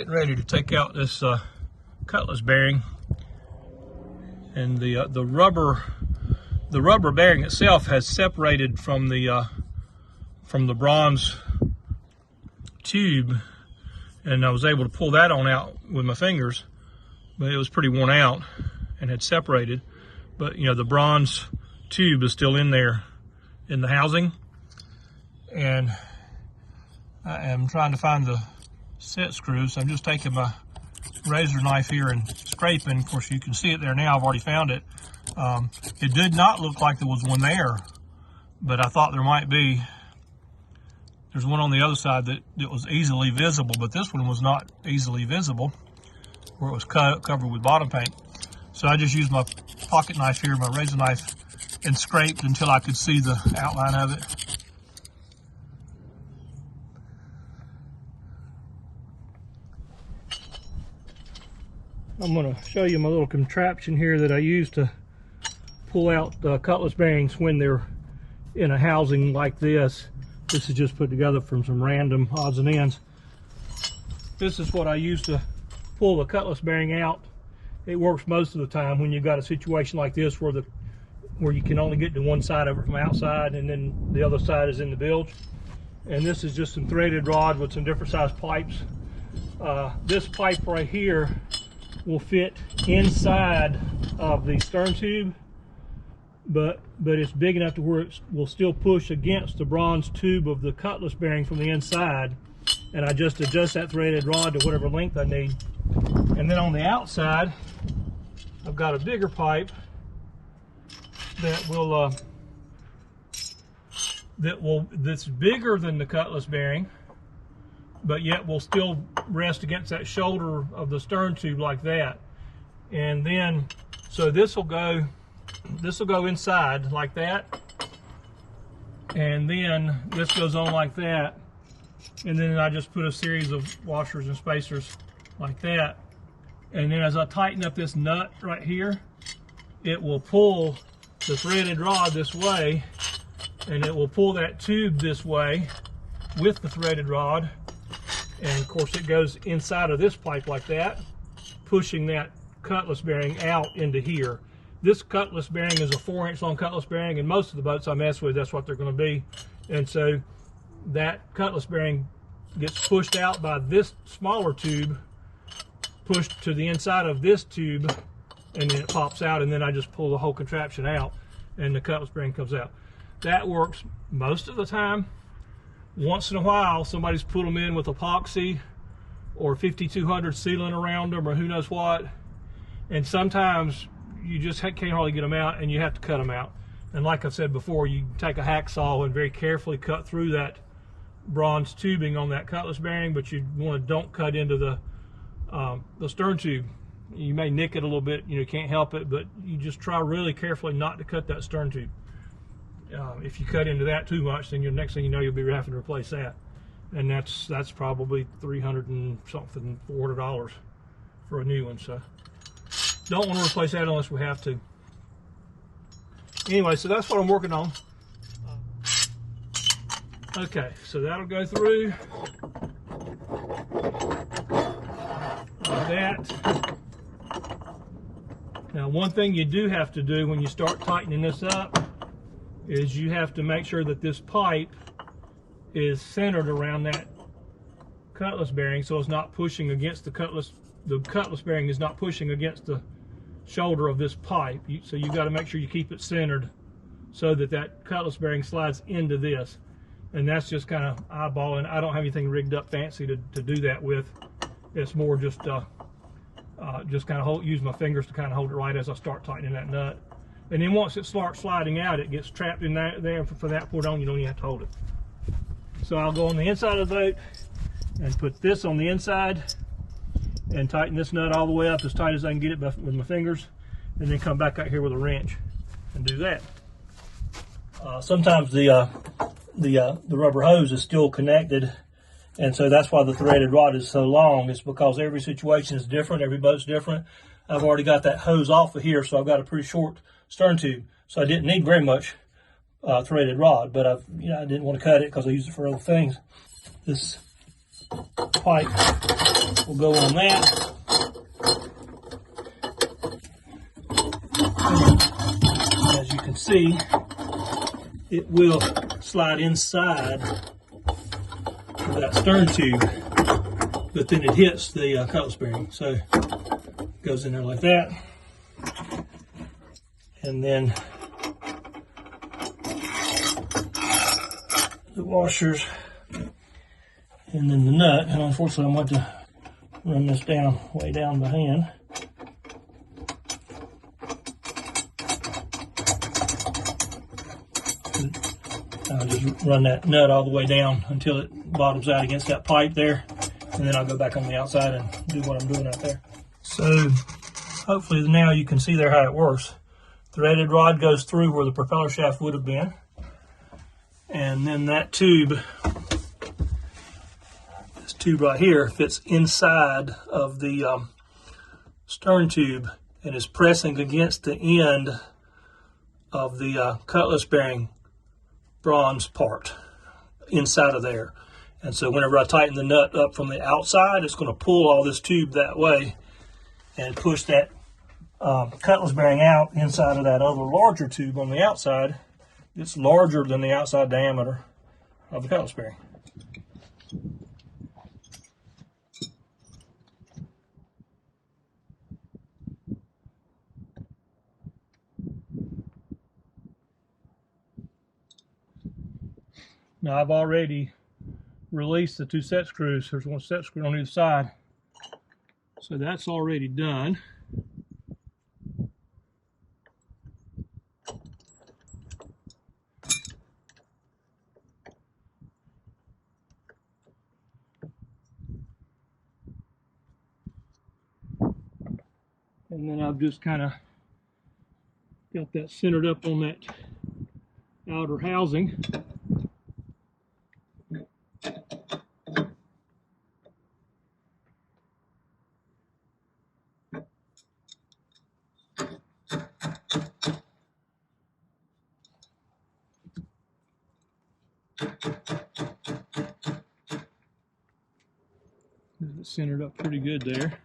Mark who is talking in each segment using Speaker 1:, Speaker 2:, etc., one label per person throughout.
Speaker 1: getting ready to take out this cutlass bearing, and the rubber bearing itself has separated from the bronze tube, and I was able to pull that on out with my fingers, but it was pretty worn out and had separated. But you know, the bronze tube is still in there in the housing, and I am trying to find the set screws. So I'm just taking my razor knife here and scraping. Of course, you can see it there now. I've already found it. It did not look like there was one there, but I thought there might be. There's one on the other side that was easily visible, but this one was not easily visible, where it was covered with bottom paint. So I just used my pocket knife here, my razor knife, and scraped until I could see the outline of it. I'm going to show you my little contraption here that I use to pull out cutlass bearings when they're in a housing like this. This is just put together from some random odds and ends. This is what I use to pull the cutlass bearing out. It works most of the time when you've got a situation like this where you can only get to one side of it from outside, and then the other side is in the bilge. And this is just some threaded rod with some different size pipes. This pipe right here will fit inside of the stern tube, but it's big enough to where it will still push against the bronze tube of the cutlass bearing from the inside, and I just adjust that threaded rod to whatever length I need. And then on the outside, I've got a bigger pipe that's bigger than the cutlass bearing, but yet will still rest against that shoulder of the stern tube like that. And then, so this will go inside like that, and then this goes on like that, and then I just put a series of washers and spacers like that. And then as I tighten up this nut right here, it will pull the threaded rod this way, and it will pull that tube this way with the threaded rod. And of course it goes inside of this pipe like that, pushing that cutlass bearing out into here. This cutlass bearing is a 4-inch long cutlass bearing, and most of the boats I mess with, that's what they're going to be. And so that cutlass bearing gets pushed out by this smaller tube, pushed to the inside of this tube, and then it pops out, and then I just pull the whole contraption out and the cutlass bearing comes out. That works most of the time. Once in a while, somebody's put them in with epoxy or 5200 sealant around them or who knows what, and sometimes you just can't hardly get them out, and you have to cut them out. And like I've said before, you take a hacksaw and very carefully cut through that bronze tubing on that cutlass bearing, but you don't cut into the stern tube. You may nick it a little bit, you can't help it, but you just try really carefully not to cut that stern tube. If you cut into that too much, then next thing you know, you'll be having to replace that, and that's probably $300 and something, $400 for a new one. So don't want to replace that unless we have to. Anyway, so that's what I'm working on. Okay, so that'll go through like that. Now, one thing you do have to do when you start tightening this up is you have to make sure that this pipe is centered around that cutlass bearing, so it's not pushing against the cutlass. The cutlass bearing is not pushing against the shoulder of this pipe. So you got to make sure you keep it centered so that that cutlass bearing slides into this. And that's just kind of eyeballing. I don't have anything rigged up fancy to do that with. It's more just kind of use my fingers to kind of hold it right as I start tightening that nut. And then once it starts sliding out, it gets trapped in there. From that point on, you don't even have to hold it. So I'll go on the inside of the boat and put this on the inside and tighten this nut all the way up as tight as I can get it with my fingers, and then come back out here with a wrench and do that. Sometimes the rubber hose is still connected, and so that's why the threaded rod is so long. It's because every situation is different, every boat's different. I've already got that hose off of here, so I've got a pretty short stern tube, so I didn't need very much threaded rod, but I didn't want to cut it because I used it for other things. This pipe will go on that. And as you can see, it will slide inside of that stern tube, but then it hits the cutlass bearing. So it goes in there like that. And then the washers, and then the nut. And unfortunately, I'm going to run this down, way down by hand. I'll just run that nut all the way down until it bottoms out against that pipe there, and then I'll go back on the outside and do what I'm doing out there. So hopefully now you can see there how it works. Threaded rod goes through where the propeller shaft would have been, and then that tube, this tube right here, fits inside of the stern tube and is pressing against the end of the cutlass bearing bronze part inside of there. And so whenever I tighten the nut up from the outside, it's going to pull all this tube that way and push that cutlass bearing out inside of that other larger tube on the outside. It's larger than the outside diameter of the cutlass bearing. Now I've already released the 2 set screws. There's 1 set screw on either side. So that's already done. And then I've just kind of got that centered up on that outer housing. It's centered up pretty good there.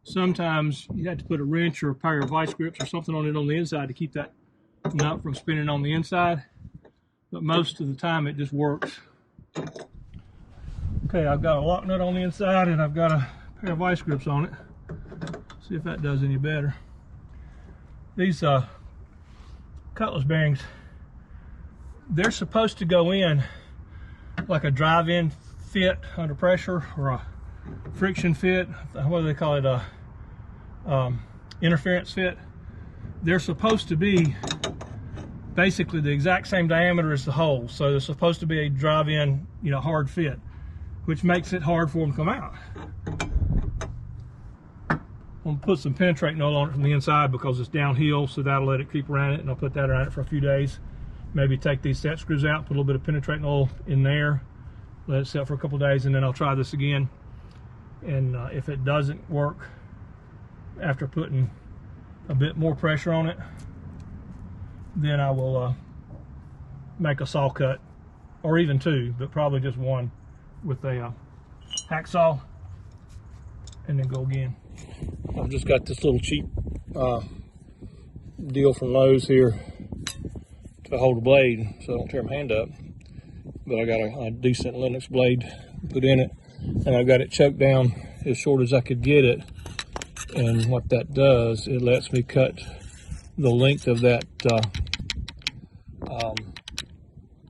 Speaker 1: Sometimes you have to put a wrench or a pair of vice grips or something on it on the inside to keep that nut from spinning on the inside, but most of the time it just works. Okay, I've got a lock nut on the inside and I've got a pair of vice grips on it. See if that does any better. These cutlass bearings, they're supposed to go in like a drive-in fit under pressure, or a friction fit. What do they call it? Interference fit. They're supposed to be basically the exact same diameter as the hole, so they're supposed to be a drive-in, hard fit, which makes it hard for them to come out. I'm going to put some penetrating oil on it from the inside because it's downhill, so that'll let it creep around it, and I'll put that around it for a few days. Maybe take these set screws out, put a little bit of penetrating oil in there, let it set for a couple days, and then I'll try this again. And if it doesn't work after putting a bit more pressure on it, then I will make a saw cut, or even 2, but probably just 1 with a hacksaw, and then go again. I've just got this little cheap deal from Lowe's here to hold the blade so I don't tear my hand up, but I got a decent Linux blade put in it, and I've got it choked down as short as I could get it. And what that does, it lets me cut the length of that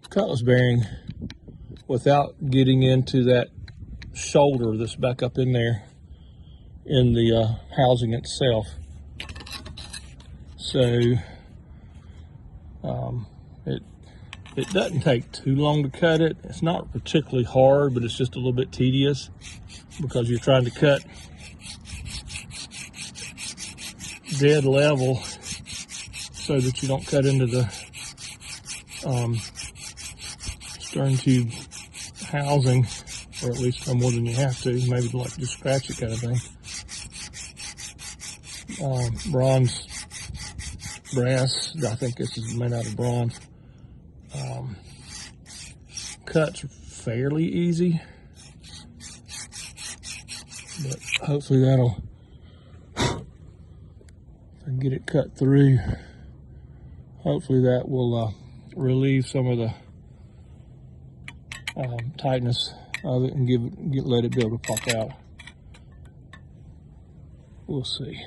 Speaker 1: cutlass bearing without getting into that shoulder that's back up in there in the housing itself. So it doesn't take too long to cut it. It's not particularly hard, but it's just a little bit tedious because you're trying to cut dead level so that you don't cut into the stern tube housing, or at least no more than you have to. Maybe like just scratch it kind of thing. Bronze brass. I think this is made out of bronze. Cuts fairly easy, but hopefully that'll, if I can get it cut through, hopefully that will relieve some of the tightness of it and let it be able to pop out. We'll see.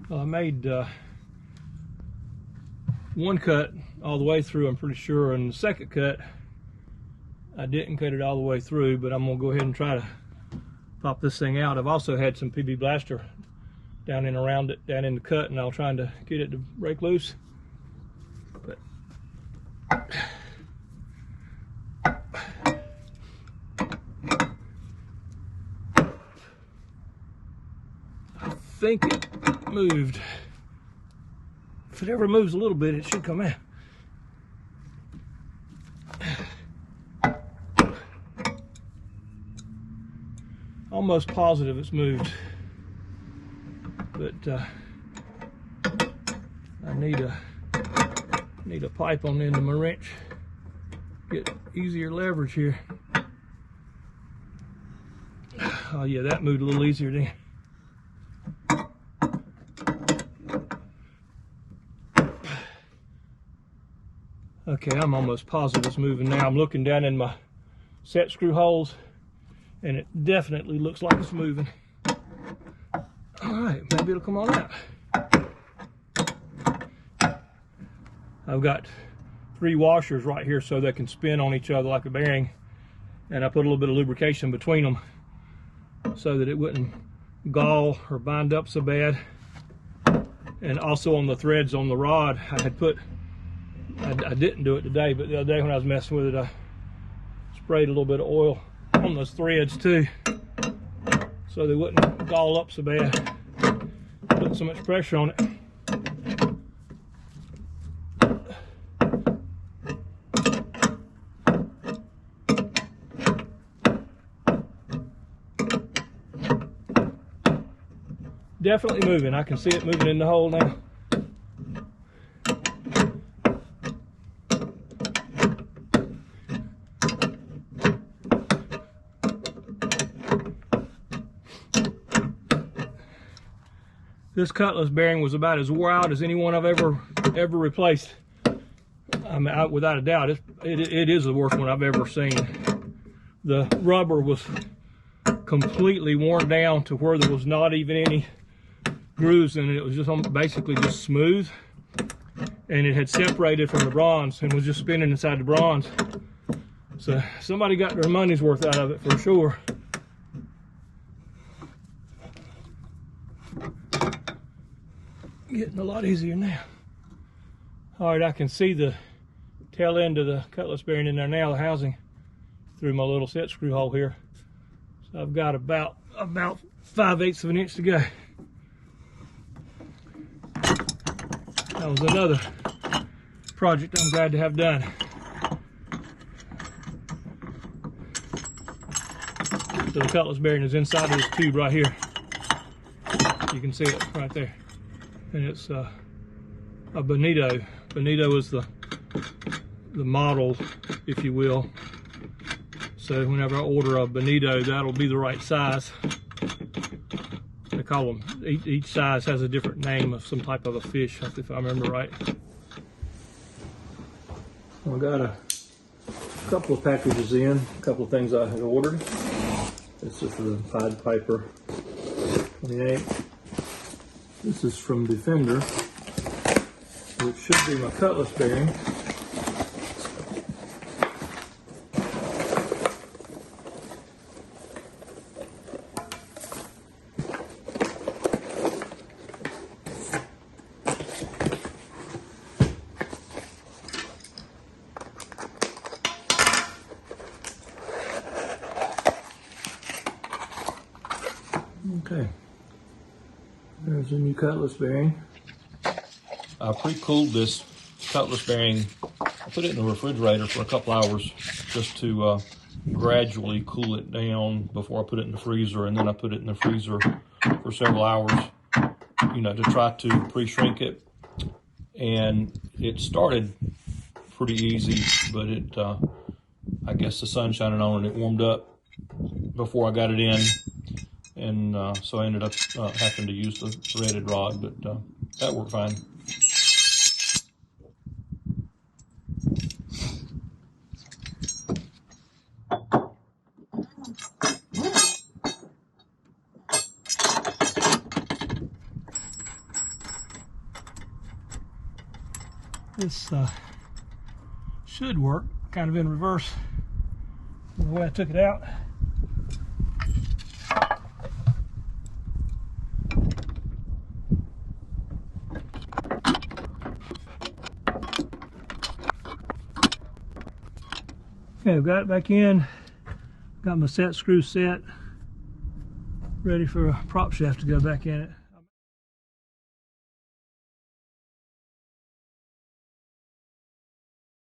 Speaker 1: Well, I made one cut all the way through, I'm pretty sure, and the second cut I didn't cut it all the way through, but I'm gonna go ahead and try to pop this thing out. I've also had some PB Blaster down and around it, down in the cut, and I was trying to get it to break loose. But I think it moved. If it ever moves a little bit, it should come out. Almost positive it's moved, but I need a pipe on the end of my wrench. Get easier leverage here. Oh yeah, that moved a little easier then. Okay, I'm almost positive it's moving now. I'm looking down in my set screw holes, and it definitely looks like it's moving. All right, maybe it'll come on out. I've got 3 washers right here so they can spin on each other like a bearing, and I put a little bit of lubrication between them so that it wouldn't gall or bind up so bad. And also on the threads on the rod, I had put, I didn't do it today, but the other day when I was messing with it, I sprayed a little bit of oil on those threads too, so they wouldn't gall up so bad, putting so much pressure on it. Definitely moving. I can see it moving in the hole now. This cutlass bearing was about as wore out as any one I've ever replaced. I mean, without a doubt, it is the worst one I've ever seen. The rubber was completely worn down to where there was not even any grooves in it. It was just basically just smooth, and it had separated from the bronze and was just spinning inside the bronze. So somebody got their money's worth out of it for sure. Getting a lot easier now. All right, I can see the tail end of the cutlass bearing in there now, the housing, through my little set screw hole here. So I've got about 5/8 of an inch to go. That was another project I'm glad to have done. So the cutlass bearing is inside of this tube right here. You can see it right there. And it's a Bonito. Bonito is the model, if you will. So whenever I order a Bonito, that'll be the right size. They call them, each size has a different name of some type of a fish, if I remember right. I got a couple of packages in, a couple of things I had ordered. This is the Pied Piper 28. This is from Defender, which should be my cutlass bearing. Okay, there's a new cutlass bearing. I pre-cooled this cutlass bearing
Speaker 2: put it in the refrigerator for a couple hours just to gradually cool it down before I put it in the freezer, and then I put it in the freezer for several hours, you know, to try to pre-shrink it. And it started pretty easy, but it, I guess the sun shining on it, it warmed up before I got it in, and so I ended up having to use the threaded rod, but that worked fine.
Speaker 1: This should work, kind of in reverse the way I took it out. Okay, I've got it back in, got my set screw set, ready for a prop shaft to go back in it.